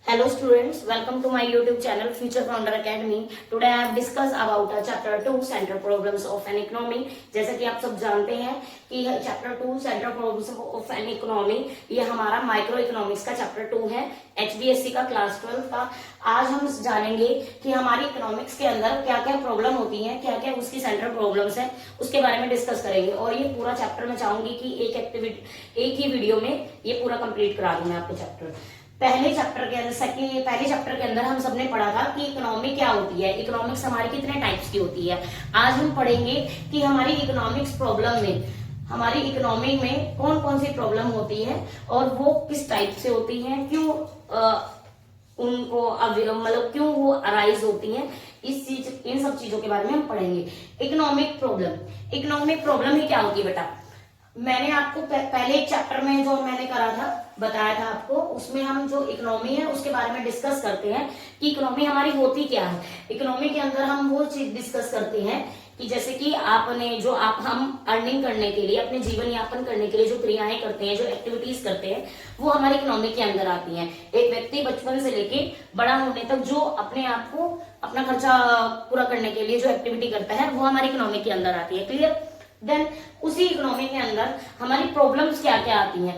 Hello students, welcome to my YouTube channel Future Founder Academy. Today I have discussed about chapter 2 Central Problems of an Economy. जैसा कि आप सब जानते हैं कि chapter 2 central problems of an economy ये हमारा माइक्रो इकोनॉमिक्स का चैप्टर 2 है, HBSC का क्लास 12 का। आज हम जानेंगे कि हमारी इकोनॉमिक्स के अंदर क्या क्या प्रॉब्लम होती है, क्या क्या उसकी सेंट्रल प्रॉब्लम्स है, उसके बारे में डिस्कस करेंगे। और ये पूरा चैप्टर मैं चाहूंगी कि एक ही वीडियो में ये पूरा कंप्लीट करा दूं मैं आपको चैप्टर। पहले चैप्टर के अंदर हम सबने पढ़ा था कि इकोनॉमी क्या होती है, इकोनॉमिक्स हमारी कितने टाइप्स की होती है। आज हम पढ़ेंगे कि हमारी इकोनॉमिक्स प्रॉब्लम में, हमारी इकोनॉमी में कौन कौन सी प्रॉब्लम होती है और वो किस टाइप से होती है, क्यों उनको मतलब क्यों वो अराइज होती हैं, इन सब चीजों के बारे में हम पढ़ेंगे। इकोनॉमिक प्रॉब्लम ही क्या होती है बेटा? मैंने आपको पहले एक चैप्टर में जो मैंने करा था, बताया था आपको, उसमें हम जो इकोनॉमी है उसके बारे में डिस्कस करते हैं कि इकोनॉमी हमारी होती क्या है। इकोनॉमी के अंदर हम वो चीज डिस्कस करते हैं कि जैसे कि हम अर्निंग करने के लिए, अपने जीवन यापन करने के लिए जो क्रियाएं करते हैं, जो एक्टिविटीज करते हैं, वो हमारी इकोनॉमी के अंदर आती हैं। एक व्यक्ति बचपन से लेके बड़ा होने तक जो अपने आप को, अपना खर्चा पूरा करने के लिए जो एक्टिविटी करता है, वो हमारी इकोनॉमी के अंदर आती है। क्लियर? देन उसी इकोनॉमी के अंदर हमारी प्रॉब्लम्स क्या क्या आती हैं।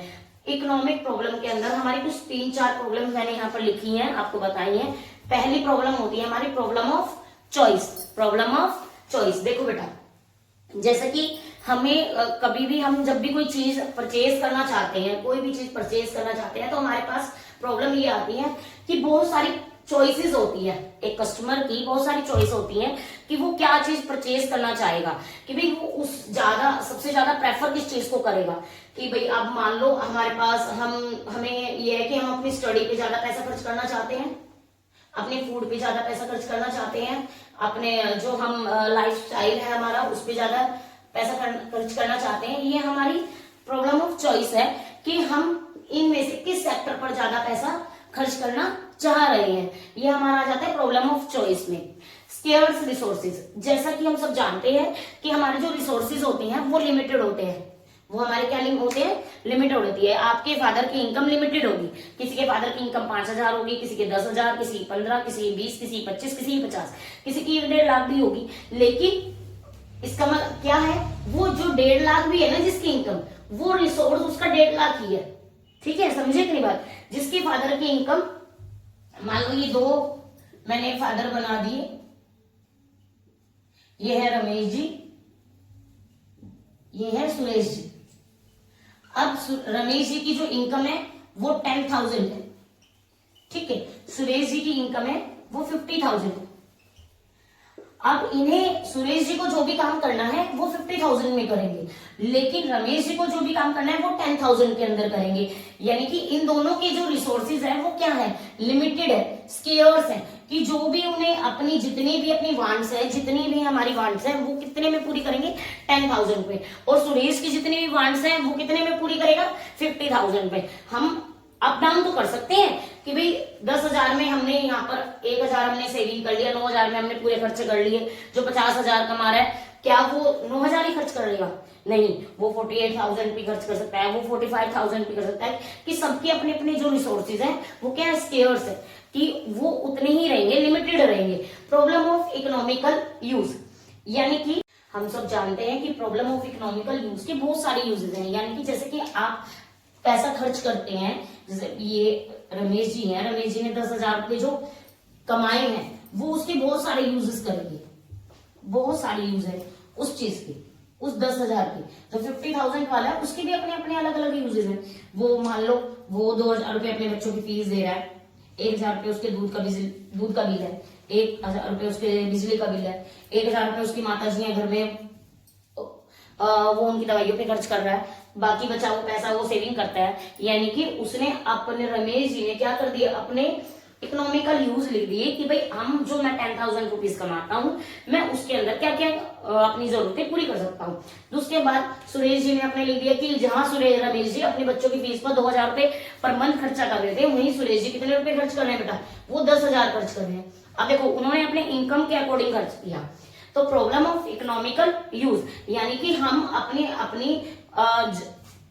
इकोनॉमिक प्रॉब्लम के अंदर हमारी कुछ 3-4 प्रॉब्लम मैंने यहाँ पर लिखी हैं, आपको बताई हैं। पहली प्रॉब्लम होती है हमारी प्रॉब्लम ऑफ चॉइस। देखो बेटा, जैसे कि हमें कभी भी हम जब भी कोई चीज परचेज करना चाहते हैं, कोई भी चीज परचेज करना चाहते हैं, तो हमारे पास प्रॉब्लम ये आती है कि बहुत सारी चॉइसेस होती है। एक कस्टमर की बहुत सारी चॉइस होती है कि वो क्या चीज परचेज करना चाहेगा, कि भाई वो सबसे ज्यादा प्रेफर किस चीज को करेगा। कि भाई अब मान लो हमारे पास हमें ये है कि हम अपनी स्टडी पे ज्यादा पैसा खर्च करना चाहते हैं, अपने फूड पे ज्यादा पैसा खर्च करना चाहते हैं, अपने जो हम लाइफ स्टाइल है हमारा उस पर ज्यादा पैसा खर्च करना चाहते हैं। ये हमारी प्रॉब्लम ऑफ चॉइस है कि हम इनमें से किस सेक्टर पर ज्यादा पैसा खर्च करना चाह रहे हैं। ये हमारा आ जाता है प्रॉब्लम ऑफ चॉइस में। स्केर्स रिसोर्सेज, जैसा कि हम सब जानते हैं कि हमारे जो रिसोर्सेज होते हैं वो लिमिटेड होते हैं। वो हमारे क्या होते हैं? लिमिटेड होती है। आपके फादर की इनकम लिमिटेड होगी, किसी के फादर की इनकम 5,000 होगी, किसी के 10,000, किसी की 15, किसी की 20, किसी की 25, किसी की 50, किसी की 1.5 लाख भी होगी। लेकिन इसका मतलब क्या है? वो जो 1.5 लाख भी है ना जिसकी इनकम, वो रिसोर्स उसका 1.5 लाख ही है। ठीक है, समझे कि नहीं बात? जिसकी फादर की इनकम, मान लो ये 2 मैंने फादर बना दिए, ये है रमेश जी, ये है सुरेश जी। अब रमेश जी की जो इनकम है वो 10,000 है, ठीक है। सुरेश जी की इनकम है वो 50,000 है। अब इन्हें, सुरेश जी को जो भी काम करना है वो 50,000 में करेंगे, लेकिन रमेश जी को जो भी काम करना है वो 10,000 के अंदर करेंगे। यानी कि इन दोनों के जो रिसोर्सेज है वो क्या है? लिमिटेड है, स्केर्स है, कि जो भी उन्हें अपनी जितनी भी अपनी वांट्स है, जितनी भी हमारी वांट्स है, वो कितने में पूरी करेंगे? 10,000 पे। और सुरेश की जितनी भी वांट्स है वो कितने में पूरी करेगा? 50,000 पे। हम अप डाउन तो कर सकते हैं कि भाई 10,000 में हमने यहाँ पर 1,000 हमने सेविंग कर लिया, 9,000 में हमने पूरे खर्चे कर लिए। जो 50,000 कमा रहा है, क्या वो 9,000 ही खर्च कर लेगा? नहीं, वो 48,000 भी खर्च कर सकता है, वो 45,000 भी कर सकता है। कि सबके अपने अपने जो रिसोर्सेज हैं वो क्या है? स्केर्स है, कि वो उतने ही रहेंगे, लिमिटेड रहेंगे। प्रॉब्लम ऑफ इकोनॉमिकल यूज, यानी कि हम सब जानते हैं कि प्रॉब्लम ऑफ इकोनॉमिकल यूज के बहुत सारे यूजेस हैं। यानी कि जैसे कि आप पैसा खर्च करते हैं, जैसे ये रमेश जी हैं, रमेश जी ने 10,000 रुपए जो कमाए हैं वो उसके बहुत सारे यूजेस करेंगे, बहुत सारे यूज है उस चीज के, उस 10,000 के। जो 50,000 वाला है उसके भी अपने अपने अलग अलग यूजेस हैं। वो मान लो वो 2,000 रुपए अपने बच्चों की फीस दे रहा है, 1,000 रुपए उसके दूध का बिल है, 1,000 रुपए उसके बिजली का बिल है, 1,000 रुपए उसकी माता जी है घर में, वो उनकी दवाइयों पे खर्च कर रहा है, बाकी बचा वो पैसा वो सेविंग करता है। यानी कि उसने अपने, रमेश जी ने क्या कर दिया? अपने इकोनॉमिकल यूज लिख दिए कि भाई हम जो मैं 10,000 रुपीज कमाता हूँ, मैं उसके अंदर क्या क्या अपनी जरूरतें पूरी कर सकता हूँ। तो उसके बाद सुरेश जी ने अपने लिख दिया कि जहां रमेश जी अपने बच्चों की फीस पर 2,000 रुपए पर मंथ खर्चा कर रहे थे, वहीं सुरेश जी कितने रुपए खर्च कर रहे हैं बेटा? वो 10,000 खर्च कर रहे हैं। अब देखो, उन्होंने अपने इनकम के अकॉर्डिंग खर्च किया। तो प्रॉब्लम ऑफ इकोनॉमिकल यूज, यानी कि हम अपनी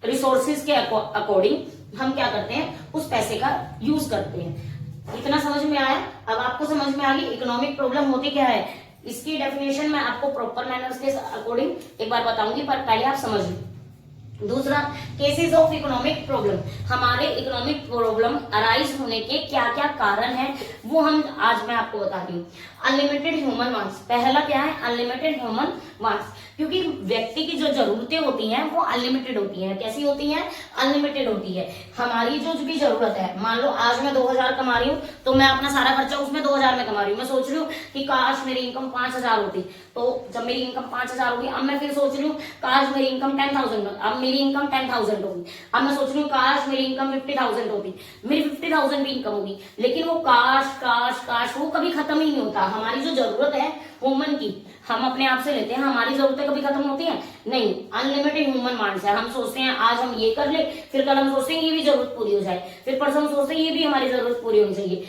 रिसोर्सेज के अकॉर्डिंग हम क्या करते हैं? उस पैसे का यूज करते हैं। इतना समझ में आया? अब आपको समझ में आ गई इकोनॉमिक प्रॉब्लम होती क्या है। इसकी डेफिनेशन मैं आपको प्रॉपर मैनर्स के अकॉर्डिंग एक बार बताऊंगी, पर पहले आप समझ लो। दूसरा, केसेस ऑफ इकोनॉमिक प्रॉब्लम, हमारे इकोनॉमिक प्रॉब्लम अराइज होने के क्या क्या कारण हैं वो हम आज मैं आपको बता रही हूँ। अनलिमिटेड ह्यूमन वांट्स, पहला क्या है? अनलिमिटेड ह्यूमन वांट्स, क्योंकि व्यक्ति की जो जरूरतें होती हैं वो अनलिमिटेड होती हैं। कैसी होती हैं? अनलिमिटेड होती है। हमारी जो भी जरूरत है, मान लो आज मैं 2000 कमा रही हूँ तो मैं अपना सारा खर्चा उसमें 2000 में कमा रही हूँ। मैं सोच रही हूँ कि काश मेरी इनकम 5000 होती, तो जब मेरी इनकम 5000 होगी, अब मैं फिर सोच रही हूँ काश मेरी इनकम 10,000, अब मेरी इनकम 10,000 होगी। अब मैं सोच रही हूँ काश मेरी इनकम 50,000 होती, मेरी 50,000 की इनकम होगी। लेकिन वो काश काश काश वो कभी खत्म ही नहीं होता। हमारी जो जरूरत है ह्यूमन की, हम अपने आप से लेते हैं, हमारी जरूरतें कभी खत्म होती हैं नहीं। अनलिमिटेड ह्यूमन वांट्स है। हम सोचते हैं आज हम ये कर ले, फिर कल हम सोचते हैं ये भी जरूरत पूरी हो जाए, फिर परसों हम सोचते हैं ये भी हमारी जरूरत पूरी होनी चाहिए।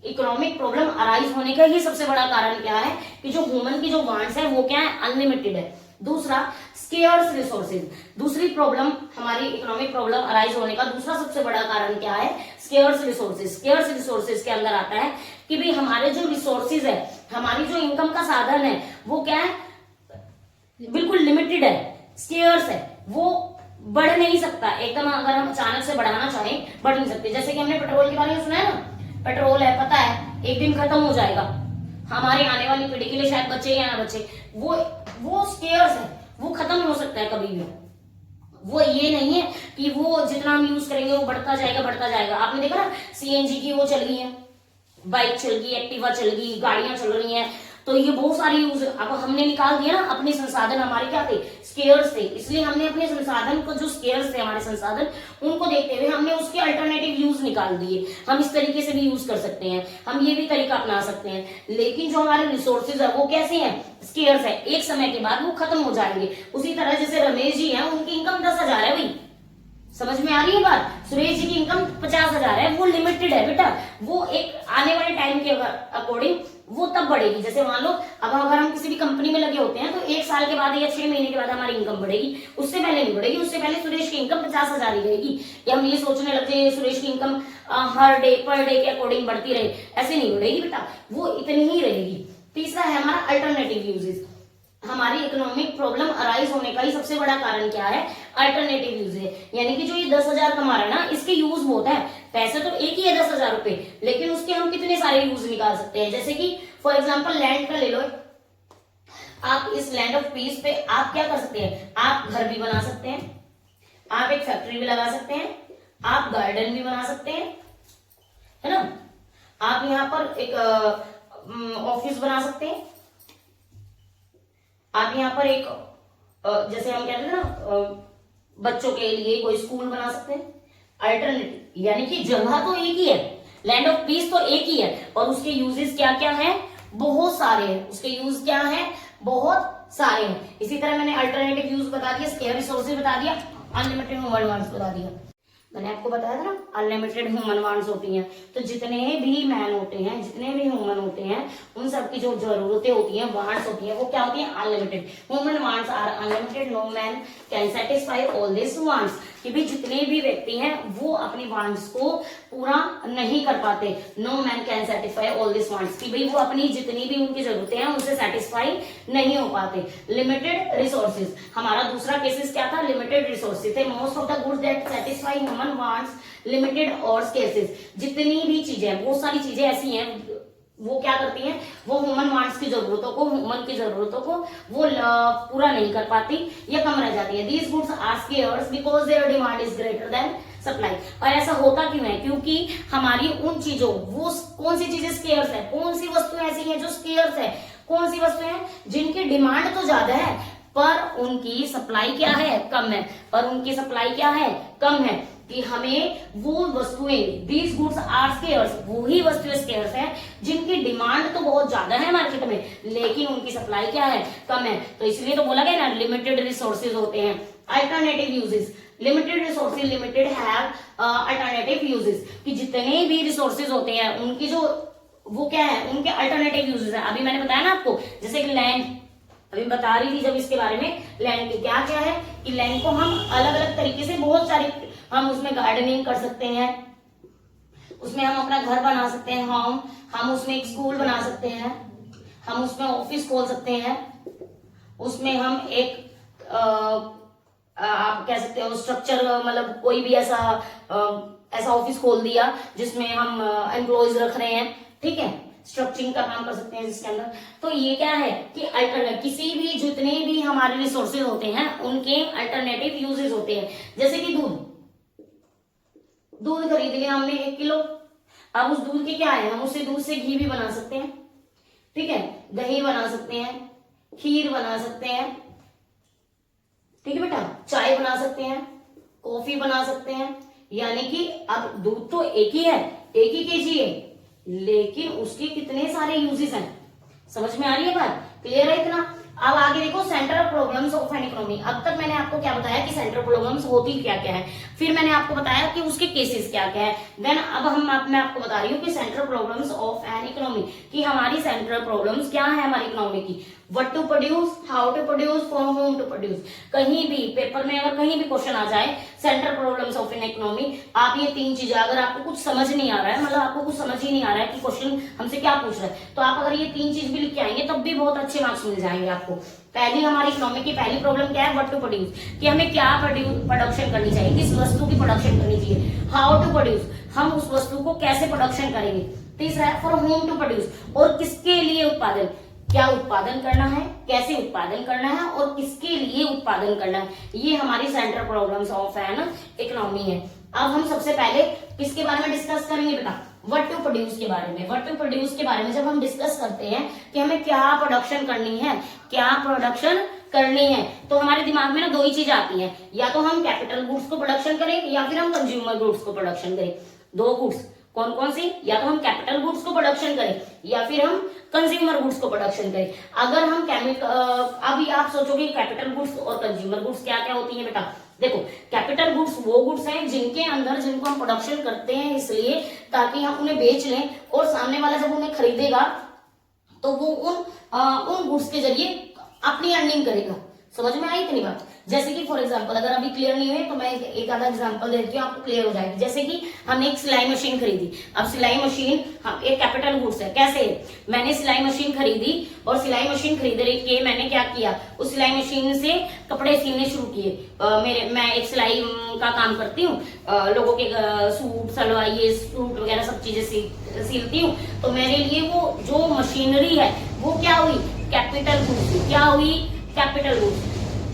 इकोनॉमिक प्रॉब्लम अराइज होने का ही सबसे बड़ा कारण क्या है कि जो ह्यूमन की जो वांट्स है वो क्या है? अनलिमिटेड है। दूसरा, स्केयर्स रिसोर्सेज, दूसरी प्रॉब्लम हमारी इकोनॉमिक प्रॉब्लम अराइज होने का दूसरा सबसे बड़ा कारण क्या है? Scares resources. स्केयर्स रिसोर्सेज के अंदर आता है कि भाई हमारे जो रिसोर्सेज है, हमारी जो इनकम का साधन है वो क्या है? बिल्कुल लिमिटेड है, स्केयर्स है, वो बढ़ नहीं सकता एकदम। अगर हम अचानक से बढ़ाना चाहें बढ़ नहीं सकते। जैसे कि हमने पेट्रोल के बारे में सुना है ना, पेट्रोल है, पता है एक दिन खत्म हो जाएगा, हमारे आने वाली पीढ़ी के लिए शायद बचे या ना बचे, वो स्केयर्स है, वो खत्म हो सकता है कभी भी। वो ये नहीं है कि वो जितना हम यूज करेंगे वो बढ़ता जाएगा बढ़ता जाएगा। आपने देखा ना सीएनजी की वो चल गई है, बाइक चल गई, एक्टिवा चल गई, गाड़ियां चल रही हैं, तो ये बहुत सारी यूज। अब हमने निकाल दिया ना अपने संसाधन, हमारे क्या थे? स्केयर्स थे। इसलिए हमने अपने संसाधन को, जो स्केयर्स थे हमारे संसाधन, उनको देखते हुए हमने उसके अल्टरनेटिव यूज निकाल दिए। हम इस तरीके से भी यूज कर सकते हैं, हम ये भी तरीका अपना सकते हैं। लेकिन जो हमारे रिसोर्सेज है वो कैसे हैं? स्केयर्स है, एक समय के बाद वो खत्म हो जाएंगे। उसी तरह जैसे रमेश जी है, उनकी इनकम 10,000 है भाई, समझ में आ रही है बात? सुरेश जी की इनकम 50,000 है, वो लिमिटेड है बेटा, वो एक आने वाले टाइम के अकॉर्डिंग वो तब बढ़ेगी। जैसे मान लो अब अगर हम किसी भी कंपनी में लगे होते हैं तो 1 साल के बाद या 6 महीने के बाद हमारी इनकम बढ़ेगी, उससे पहले नहीं बढ़ेगी। उससे पहले सुरेश की इनकम 50,000 ही रहेगी। या हम ये सोचने लगते हैं सुरेश की इनकम हर डे पर डे के अकॉर्डिंग बढ़ती रहे, ऐसे नहीं बढ़ेगी बेटा, वो इतनी ही रहेगी। तीसरा है हमारा अल्टरनेटिव यूजेस। हमारी इकोनॉमिक प्रॉब्लम अराइज होने का ही सबसे बड़ा कारण क्या है? अल्टरनेटिव यूज है। यानी कि जो ये 10,000 कमा रहा है ना, इसके यूज बहुत है। पैसे तो एक ही है 10,000 रुपए, लेकिन उसके हम कितने सारे यूज निकाल सकते हैं। जैसे कि फॉर एग्जाम्पल लैंड का ले लो, आप इस लैंड ऑफ पीस पे आप क्या कर सकते हैं? आप घर भी बना सकते हैं, आप एक फैक्ट्री भी लगा सकते हैं, आप गार्डन भी बना सकते हैं, है ना। आप यहाँ पर एक ऑफिस बना सकते हैं, आप यहाँ पर एक जैसे हम कहते हैं ना बच्चों के लिए कोई स्कूल बना सकते हैं। अल्टरनेटिव यानी कि जगह तो एक ही है, लैंड ऑफ पीस तो एक ही है, और उसके यूजेस क्या क्या है? बहुत सारे हैं। उसके यूज क्या है? बहुत सारे हैं। इसी तरह मैंने अल्टरनेटिव यूज बता दिया, स्केयर रिसोर्सेज बता दिया, अनलिमिटेड ह्यूमन वांट्स बता दिया। मैंने आपको बताया था ना अनलिमिटेड ह्यूमन वांट्स होती हैं, तो जितने भी मैन होते हैं, जितने भी ह्यूमन होते हैं, उन सब की जो जरूरतें होती हैं, वांट्स होती हैं, वो क्या होती हैं? Unlimited. Human wants are unlimited, no man can satisfy all this wants. कि भी जितने भी व्यक्ति हैं वो अपनी वांट्स को पूरा नहीं कर पाते। No man can satisfy all this wants, कि भाई वो अपनी जितनी भी उनकी जरूरतें हैं उनसे सेटिस्फाई नहीं हो पाते। लिमिटेड रिसोर्सेज, हमारा दूसरा केसेस क्या था? लिमिटेड रिसोर्सेज थे। Most of the goods that satisfy human wants limited और स्केर्सेस। जितनी भी चीजें, बहुत सारी चीजें ऐसी हैं वो क्या करती हैं? वो ह्यूमन वांट्स की जरूरतों को, ह्यूमन की जरूरतों को वो पूरा नहीं कर पाती या कम रह जाती है। These goods are scarce because their demand is greater than supply. और ऐसा होता क्यों है? क्योंकि हमारी उन चीजों, वो कौन सी चीजें स्केर्स है, कौन सी वस्तुएं ऐसी हैं जो स्केर्स है, कौन सी वस्तुएं हैं जिनकी डिमांड तो ज्यादा है पर उनकी सप्लाई क्या है? कम है। पर उनकी सप्लाई क्या है? कम है। कि हमें वो वस्तुएं, दीज गुड्स आर स्केर्स, वो ही वस्तुएं स्केर्स हैं जिनकी डिमांड तो बहुत ज्यादा है मार्केट में, लेकिन उनकी सप्लाई क्या है? कम है। तो इसलिए तो बोला गया ना लिमिटेड रिसोर्सेज होते हैं। Alternative uses, limited resources limited have alternative uses, कि जितने भी रिसोर्सेज होते हैं उनकी जो वो क्या है? उनके अल्टरनेटिव यूजेस है। अभी मैंने बताया ना आपको, जैसे कि लैंड, अभी बता रही थी जब इसके बारे में, लैंड के क्या क्या है कि लैंड को हम अलग अलग तरीके से, बहुत सारी हम उसमें गार्डनिंग कर सकते हैं, उसमें हम अपना घर बना सकते हैं, हम उसमें एक स्कूल बना सकते हैं, हम उसमें ऑफिस खोल सकते हैं, उसमें हम एक आप कह सकते हो स्ट्रक्चर, मतलब कोई भी ऐसा ऐसा ऑफिस खोल दिया जिसमें हम एम्प्लॉयज रख रहे हैं, ठीक है, स्ट्रक्चरिंग का काम कर सकते हैं जिसके अंदर। तो ये क्या है कि अल्टरनेट, किसी भी जितने भी हमारे रिसोर्सेज होते हैं उनके अल्टरनेटिव यूजेस होते हैं। जैसे कि दूध खरीद लिया हमने 1 किलो, अब उस दूध के क्या है, हम उससे दूध से घी भी बना सकते हैं, ठीक है, दही बना सकते हैं, खीर बना सकते हैं, ठीक है बेटा, चाय बना सकते हैं, कॉफी बना सकते हैं। यानी कि अब दूध तो एक ही है, 1 ही केजी है, लेकिन उसके कितने सारे यूजेस हैं। समझ में आ रही है बात, क्लियर है इतना। अब आगे देखो central problems of an economy. अब तक मैंने आपको क्या बताया कि सेंट्रल प्रॉब्लम्स होती क्या क्या है, फिर मैंने आपको बताया कि उसके केसेस क्या क्या है। देन अब मैं आपको बता रही हूँ कि central problems of an economy, कि हमारी सेंट्रल प्रॉब्लम्स क्या है हमारी इकोनॉमी की। What to produce, how to produce, from home to produce. कहीं भी पेपर में अगर कहीं भी क्वेश्चन आ जाए central problems of an economy, आप ये 3 चीजें, अगर आपको कुछ समझ नहीं आ रहा है, मतलब आपको कुछ समझ ही नहीं आ रहा है कि क्वेश्चन हमसे क्या पूछ रहा है, तो आप अगर ये 3 चीज भी लिख के आएंगे तब भी बहुत अच्छे मार्क्स मिल जाएंगे आपको। पहली हमारी इकोनॉमी की पहली प्रॉब्लम क्या है, व्हाट टू प्रोड्यूस, कि हमें क्या प्रोडक्शन करनी चाहिए, किस वस्तु की प्रोडक्शन करनी चाहिए। हाउ टू प्रोड्यूस, हम उस वस्तु को कैसे प्रोडक्शन करेंगे। तीसरा है फॉर होम टू प्रोड्यूस, और किसके लिए उत्पादन, क्या उत्पादन करना है, कैसे उत्पादन करना है और किसके लिए उत्पादन करना है। ये हमारी central problems of an economy है। अब हम सबसे पहले किसके बारे में डिस्कस करेंगे बेटा, व्हाट टू प्रोड्यूस के बारे में। व्हाट टू प्रोड्यूस के बारे में जब हम डिस्कस करते हैं कि हमें क्या प्रोडक्शन करनी है, क्या प्रोडक्शन करनी है, तो हमारे दिमाग में ना 2 ही चीज आती हैं, या तो हम कैपिटल गुड्स को प्रोडक्शन करें या फिर हम कंज्यूमर गुड्स को प्रोडक्शन करें। 2 गुड्स कौन कौन सी, या तो हम कैपिटल गुड्स को प्रोडक्शन करें या फिर हम कंज्यूमर गुड्स को प्रोडक्शन करें। अगर हम अभी आप सोचोगे कैपिटल गुड्स और कंज्यूमर गुड्स क्या क्या होती है बेटा। देखो कैपिटल गुड्स वो गुड्स हैं जिनके अंदर, जिनको हम प्रोडक्शन करते हैं इसलिए ताकि हम उन्हें बेच लें, और सामने वाला जब उन्हें खरीदेगा तो वो उन गुड्स के जरिए अपनी अर्निंग करेगा। समझ में आई इतनी बात। जैसे कि फॉर एग्जांपल, अगर अभी क्लियर नहीं हुए तो मैं एक आधा एग्जांपल देती हूँ, आपको क्लियर हो जाएगी। जैसे कि हमने एक सिलाई मशीन खरीदी। अब सिलाई मशीन हम एक कैपिटल गुड्स है। कैसे, मैंने सिलाई मशीन खरीदी, और सिलाई मशीन खरीद के मैंने क्या किया, उस सिलाई मशीन से कपड़े सीने शुरू किए। मैं एक सिलाई का काम करती हूँ, लोगों के सूट सलवार, ये सूट वगैरह सब चीजें सीलती हूँ। तो मेरे लिए वो जो मशीनरी है वो क्या हुई, कैपिटल गुड्स। क्या हुई, कैपिटल गुड्स।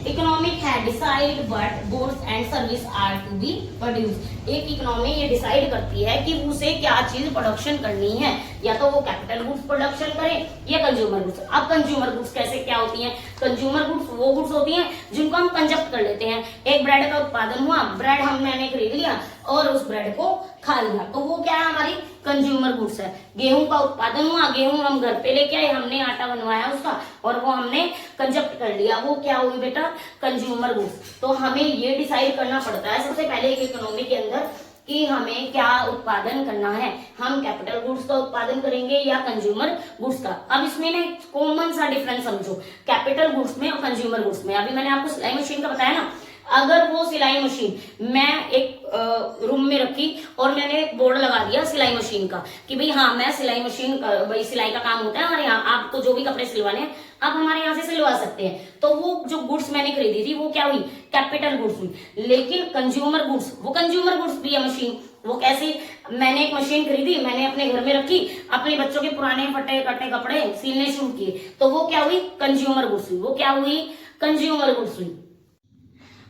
इकोनॉमिक है decide what goods and service are to be produce. एक इकोनॉमी ये डिसाइड करती है कि उसे क्या चीज प्रोडक्शन करनी है, या तो वो कैपिटल गुड्स प्रोडक्शन करे या कंज्यूमर गुड्स। अब कंज्यूमर गुड्स कैसे क्या होती हैं, कंज्यूमर गुड्स वो गुड्स होती हैं जिनको हम कंजप्ट कर लेते हैं। एक ब्रेड का उत्पादन हुआ, ब्रेड मैंने खरीद लिया और उस ब्रेड को खा लिया, तो वो क्या है, हमारी कंज्यूमर गुड्स है। गेहूं का उत्पादन हुआ, गेहूं हम घर पे लेके आए, हमने आटा बनवाया उसका और वो हमने कंजप्ट कर लिया, वो क्या हुई बेटा, कंज्यूमर गुड्स। तो हमें ये डिसाइड करना पड़ता है सबसे पहले एक इकोनॉमी के अंदर कि हमें क्या उत्पादन करना है, हम कैपिटल गुड्स का उत्पादन करेंगे या कंज्यूमर गुड्स का। अब इसमें ना कॉमन सा डिफरेंस समझो कैपिटल गुड्स में और कंज्यूमर गुड्स में। अभी मैंने आपको सिलाई मशीन का बताया ना, अगर वो सिलाई मशीन मैं एक रूम में रखी और मैंने बोर्ड लगा दिया सिलाई मशीन का कि भाई हाँ मैं सिलाई मशीन का, भाई सिलाई का काम होता है हमारे यहाँ, आपको जो भी कपड़े सिलवाने हैं आप हमारे यहाँ से सिलवा सकते हैं। तो वो जो गुड्स मैंने खरीदी थी वो क्या हुई, कैपिटल गुड्स हुई। लेकिन कंज्यूमर गुड्स, वो कंज्यूमर गुड्स भी है मशीन। वो कैसे, मैंने एक मशीन खरीदी, मैंने अपने घर में रखी, अपने बच्चों के पुराने फटे कटे कपड़े सिलने शुरू किए, तो वो क्या हुई, कंज्यूमर गुड्स हुई। वो क्या हुई, कंज्यूमर गुड्स हुई।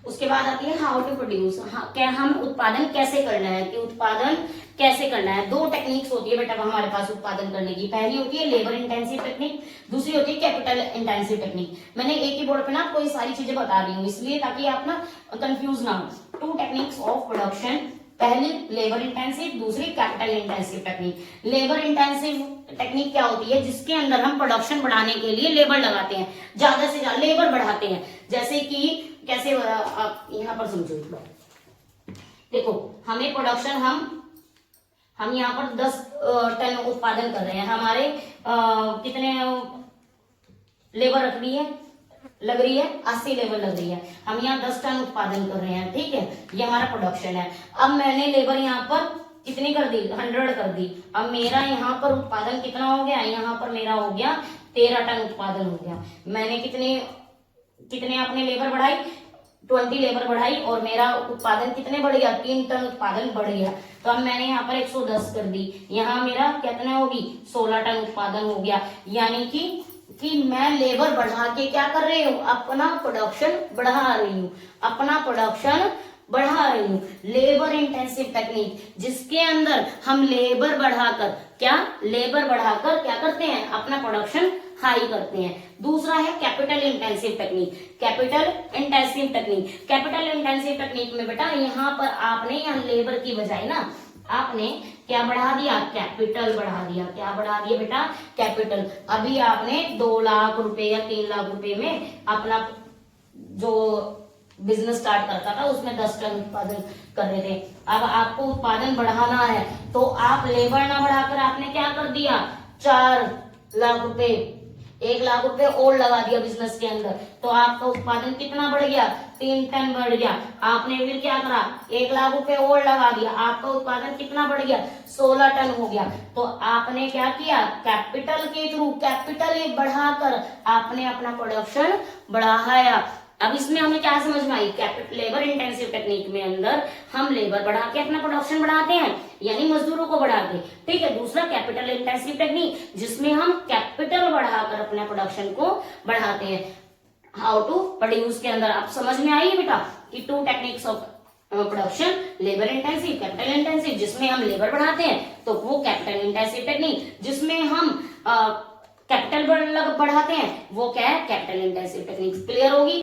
उसके बाद आती है हाउ टू प्रोड्यूस, क्या हम उत्पादन कैसे करना है, कि उत्पादन कैसे करना है। 2 टेक्निक्स होती है बेटा हमारे पास उत्पादन करने की। पहली होती है लेबर इंटेंसिव टेक्निक, दूसरी होती है कैपिटल इंटेंसिव टेक्निक। मैंने एक ही बोर्ड पे ना आपको ये सारी चीजें बता रही हूँ इसलिए ताकि आप ना कंफ्यूज ना हो। 2 टेक्निक्स ऑफ प्रोडक्शन, पहली लेबर इंटेंसिव, दूसरी capital intensive technique. Labour intensive technique क्या होती है, जिसके अंदर हम प्रोडक्शन बढ़ाने के लिए लेबर लगाते हैं, ज्यादा से ज्यादा लेबर बढ़ाते हैं। जैसे कि कैसे, आप यहाँ पर समझो, देखो हमें प्रोडक्शन हम यहाँ पर 10 टन उत्पादन कर रहे हैं, हमारे कितने लेबर लग रही है 80 लेबर लग रही है, हम यहाँ 10 टन उत्पादन कर रहे हैं, ठीक है, ये हमारा प्रोडक्शन है। अब मैंने लेबर यहाँ पर कितनी कर दी, 100 कर दी। अब मेरा यहाँ पर उत्पादन कितना हो गया, यहाँ पर मेरा हो गया 13 टन उत्पादन हो गया। मैंने कितने अपने लेबर बढ़ाई, 20 लेबर बढ़ाई और मेरा उत्पादन कितने बढ़ गया, 3 टन उत्पादन बढ़ गया। तो अब मैंने यहाँ पर 110 कर दी, यहाँ मेरा कितना होगी, 16 टन उत्पादन हो गया। यानी कि मैं लेबर बढ़ा के क्या कर रही हूँ, अपना प्रोडक्शन बढ़ा रही हूँ, अपना प्रोडक्शन बढ़ा रही हूँ। लेबर इंटेंसिव टेक्निक, जिसके अंदर हम लेबर बढ़ाकर क्या करते हैं, अपना प्रोडक्शन हाई करते हैं। दूसरा है capital intensive technique. Capital intensive technique में बेटा यहाँ पर आपने यहाँ लेबर की बजाय ना आपने क्या बढ़ा दिया, कैपिटल बढ़ा दिया। क्या बढ़ा दिया बेटा, कैपिटल। अभी आपने 2 लाख रुपए या 3 लाख रुपए में अपना जो बिजनेस स्टार्ट करता था उसमें 10 टन उत्पादन कर रहे थे। अब आपको उत्पादन बढ़ाना है तो आप लेबर ना बढ़ाकर आपने क्या कर दिया, 4 लाख रुपए, 1 लाख रुपए और लगा दिया बिजनेस के अंदर, तो आपका उत्पादन कितना बढ़ गया, 3 टन बढ़ गया। आपने फिर क्या करा, 1 लाख रुपए और लगा दिया, आपका उत्पादन कितना बढ़ गया, 16 टन हो गया। तो आपने क्या किया, कैपिटल के थ्रू, कैपिटल बढ़ाकर आपने अपना प्रोडक्शन बढ़ाया। अब इसमें हमें क्या समझ में आई, लेबर इंटेंसिव टेक्निक में अंदर हम लेबर बढ़ा के अपना प्रोडक्शन बढ़ाते हैं, यानी मजदूरों को बढ़ा के। ठीक है। दूसरा कैपिटल इंटेंसिव टेक्निक, जिसमें हम कैपिटल बढ़ाकर अपने प्रोडक्शन को बढ़ाते हैं। हाउ टू प्रोड्यूस के अंदर आप समझ में आई है बेटा कि 2 techniques of production, labour intensive, capital intensive. जिसमें हम लेबर बढ़ाते हैं तो वो कैपिटल इंटेंसिव टेक्निक, जिसमें हम कैपिटल बढ़ाते हैं वो क्या है, कैपिटल इंटेंसिव टेक्निक। क्लियर होगी।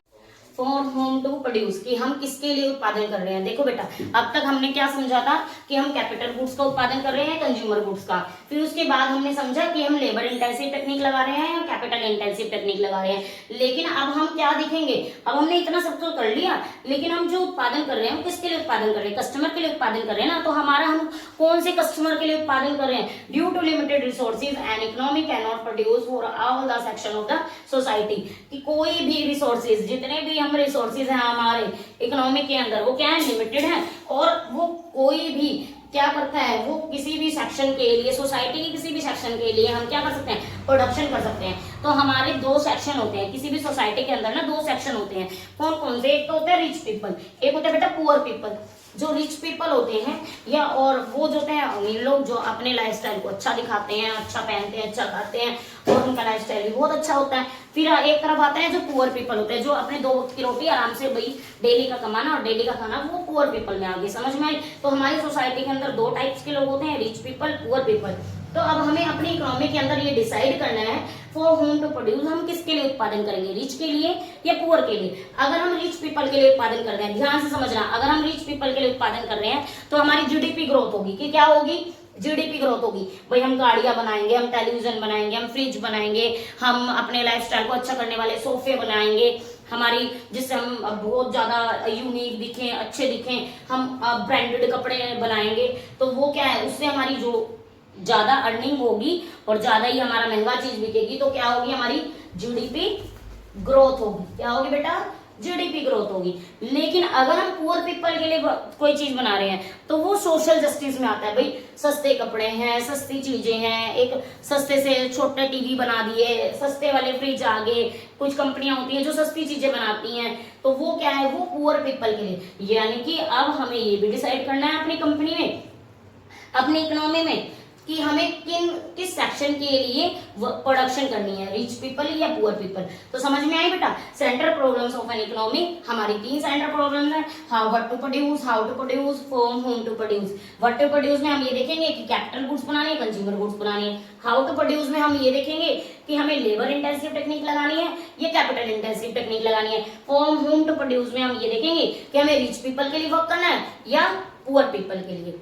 फॉर होम टू प्रोड्यूस, कि हम किसके लिए उत्पादन कर रहे हैं। देखो बेटा अब तक हमने क्या समझा था कि हम कैपिटल गुड्स का उत्पादन कर रहे हैं, कंज्यूमर गुड्स का। फिर उसके बाद हमने समझा कि हम लेबर इंटेंसिव टेक्निक लगा रहे हैं या कैपिटल इंटेंसिव टेक्निक लगा रहे हैं। लेकिन अब हम क्या दिखेंगे, अब हमने इतना सब तो कर लिया, लेकिन हम जो उत्पादन कर रहे हैं किसके लिए उत्पादन कर रहे हैं, कस्टमर के लिए उत्पादन कर रहे हैं ना। तो हम कौन से कस्टमर के लिए उत्पादन कर रहे हैं, due to limited resources and economy can not produce for all the section of the society. कि कोई भी रिसोर्सेज, जितने भी हम रिसोर्सेज हैं हमारे इकोनॉमी के अंदर, वो क्या है, लिमिटेड है। और वो कोई भी क्या करता है, वो किसी भी सेक्शन के लिए, सोसाइटी के किसी भी सेक्शन के लिए हम क्या कर सकते हैं, प्रोडक्शन कर सकते हैं। तो हमारे 2 सेक्शन होते हैं किसी भी सोसाइटी के अंदर ना, 2 सेक्शन होते हैं। कौन कौन से, एक तो होता है रिच पीपल, एक होता है बेटा पुअर पीपल। जो रिच पीपल होते हैं या और वो जो होते हैं अमीर लोग, जो अपने लाइफस्टाइल को अच्छा दिखाते हैं, अच्छा पहनते हैं, अच्छा खाते हैं और उनका लाइफस्टाइल भी बहुत अच्छा होता है। फिर एक तरफ आता है जो पुअर पीपल होते हैं, जो अपने 2 वक्त की रोटी आराम से भाई डेली का कमाना और डेली का खाना, वो पुअर पीपल में आ गए। समझ में आई। तो हमारी सोसाइटी के अंदर 2 टाइप्स के लोग होते हैं, रिच पीपल, पुअर पीपल। तो अब हमें अपनी इकोनॉमी के अंदर ये डिसाइड करना है फॉर होम टू प्रोड्यूस, हम किसके लिए उत्पादन करेंगे, रिच के लिए या पुअर के लिए। अगर हम रिच पीपल के लिए उत्पादन कर रहे हैं, ध्यान से समझना, अगर हम रिच पीपल के लिए उत्पादन कर रहे हैं तो हमारी जीडीपी ग्रोथ होगी। कि क्या होगी, जीडीपी ग्रोथ होगी। भाई हम गाड़ियां बनाएंगे, हम टेलीविजन बनाएंगे, हम फ्रिज बनाएंगे, हम अपने लाइफस्टाइल को अच्छा करने वाले सोफे बनाएंगे, हमारी जिससे हम बहुत ज्यादा यूनिक दिखें, अच्छे दिखें, हम ब्रांडेड कपड़े बनाएंगे। तो वो क्या है, उससे हमारी जो ज्यादा अर्निंग होगी और ज्यादा ही हमारा महंगा चीज बिकेगी, तो क्या होगी, हमारी जीडीपी ग्रोथ होगी। क्या होगी बेटा, जीडीपी ग्रोथ होगी। लेकिन अगर हम पुअर पीपल के लिए कोई चीज बना रहे हैं तो वो सोशल जस्टिस में आता है। भाई सस्ते कपड़े हैं, सस्ती चीजें हैं, एक सस्ते से छोटे टीवी बना दिए, सस्ते वाले फ्रिज आ गए, कुछ कंपनियां होती हैं जो सस्ती चीजें बनाती हैं, तो वो क्या है, वो पुअर पीपल के लिए। यानी कि अब हमें ये भी डिसाइड करना है अपनी कंपनी में, अपनी इकोनॉमी में, कि हमें किस सेक्शन के लिए प्रोडक्शन करनी है, रिच पीपल या पुअर पीपल। तो समझ में आई बेटा। Central problems of an economy, हमारी 3 सेंट्रल प्रॉब्लम्स हैं। What to produce, how to produce, from home to produce. What to produce में हम ये देखेंगे कि कैपिटल गुड्स बनानी है, कंज्यूमर गुड्स बनानी है। हाउ टू प्रोड्यूस में हम ये देखेंगे कि हमें लेबर इंटेंसिव टेक्निक लगानी है या कैपिटल इंटेंसिव टेक्निक लगानी है। फ्रॉम होम टू प्रोड्यूस में हम ये देखेंगे कि हमें रिच पीपल के लिए वर्क करना है या पुअर पीपल के लिए।